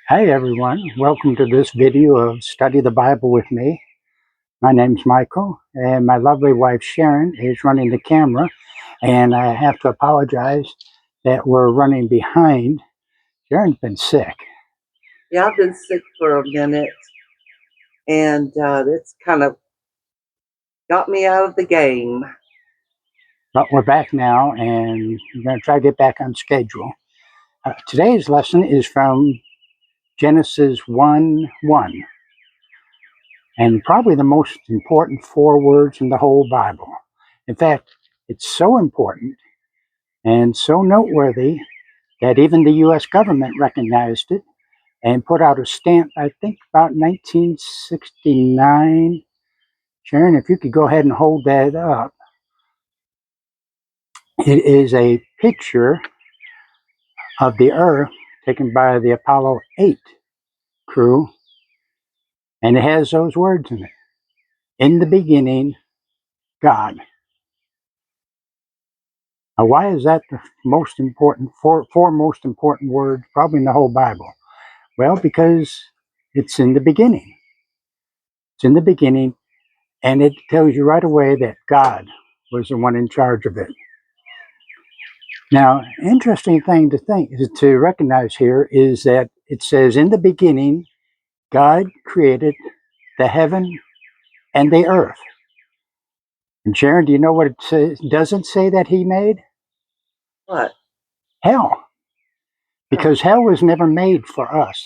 Hi everyone, welcome to this video of Study the Bible with me. My name's Michael and my lovely wife Sharon is running the camera, and I have to apologize that we're running behind. Sharon's been sick. Yeah, I've been sick for a minute, and it's kind of got me out of the game. But we're back now and we're going to try to get back on schedule. Today's lesson is from Genesis 1:1, and probably the most important 4 words in the whole Bible. In fact, it's so important and so noteworthy that even the U.S. government recognized it and put out a stamp, I think about 1969. Sharon, if you could go ahead and hold that up. It is a picture of the Earth taken by the Apollo 8 crew, and it has those words in it. In the beginning, God. Now, why is that the most important, four most important words probably in the whole Bible? Well, because it's in the beginning. It's in the beginning, and it tells you right away that God was the one in charge of it. Now, interesting thing to recognize here is that it says, in the beginning, God created the heaven and the earth. And Sharon, do you know what it says? Doesn't say that he made? What? Hell. Because hell was never made for us.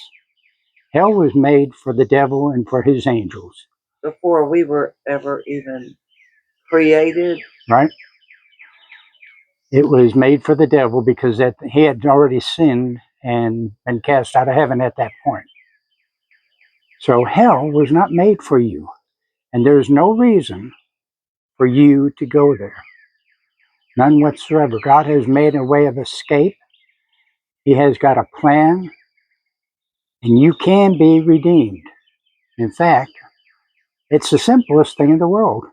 Hell was made for the devil and for his angels. Before we were ever even created? Right? It was made for the devil because that he had already sinned and been cast out of heaven at that point. So hell was not made for you, and there's no reason for you to go there. None whatsoever. God has made a way of escape. He has got a plan, and you can be redeemed. In fact, it's the simplest thing in the world.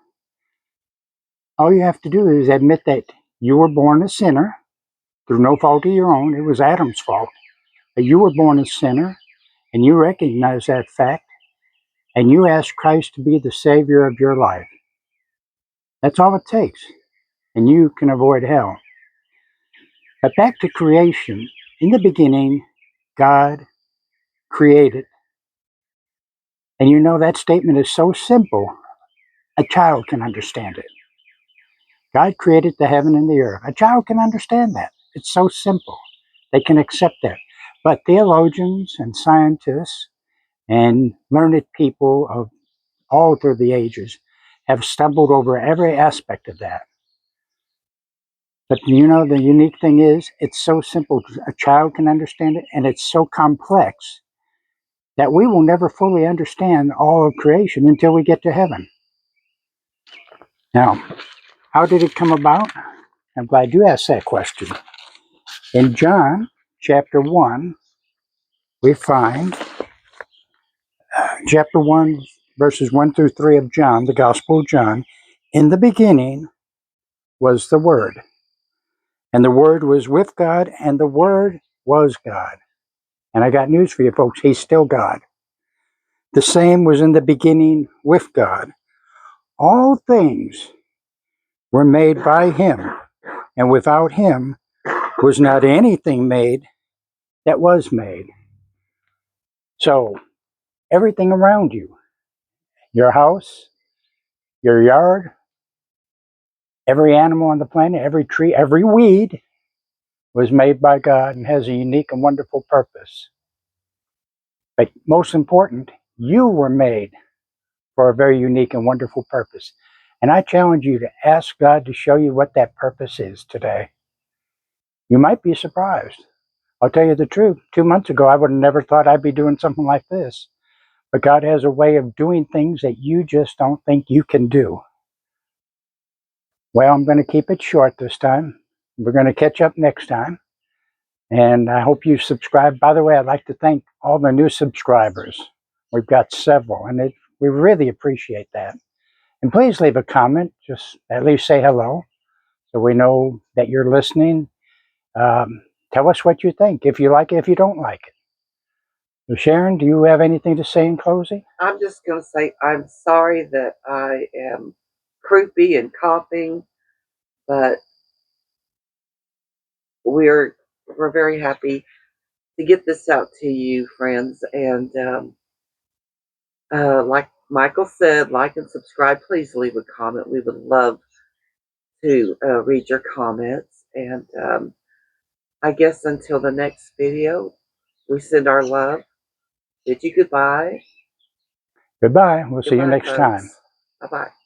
All you have to do is admit that you were born a sinner through no fault of your own. It was Adam's fault. But you were born a sinner, and you recognize that fact, and you ask Christ to be the Savior of your life. That's all it takes, and you can avoid hell. But back to creation. In the beginning, God created. And you know that statement is so simple, a child can understand it. God created the heaven and the earth. A child can understand that. It's so simple. They can accept that. But theologians and scientists and learned people of all through the ages have stumbled over every aspect of that. But you know, the unique thing is, it's so simple. A child can understand it, and it's so complex that we will never fully understand all of creation until we get to heaven. Now, how did it come about? I'm glad you asked that question. In John chapter 1, we find chapter 1, verses 1 through 3 of John, the Gospel of John. In the beginning was the Word, and the Word was with God, and the Word was God. And I got news for you folks, He's still God. The same was in the beginning with God. All things were made by Him, and without Him was not anything made that was made. So, everything around you, your house, your yard, every animal on the planet, every tree, every weed was made by God and has a unique and wonderful purpose. But most important, you were made for a very unique and wonderful purpose. And I challenge you to ask God to show you what that purpose is today. You might be surprised. I'll tell you the truth. 2 months ago, I would have never thought I'd be doing something like this. But God has a way of doing things that you just don't think you can do. Well, I'm going to keep it short this time. We're going to catch up next time. And I hope you subscribe. By the way, I'd like to thank all the new subscribers. We've got several, and we really appreciate that. And please leave a comment. Just at least say hello so we know that you're listening. Tell us what you think, if you like it, if you don't like it. So Sharon, do you have anything to say in closing? I'm just going to say I'm sorry that I am croupy and coughing, but we're very happy to get this out to you, friends. And like Michael said, like and subscribe. Please leave a comment. We would love to read your comments. And I guess until the next video, we send our love. Bid you goodbye. Goodbye. We'll see you Goodbye, next time. folks. Bye-bye.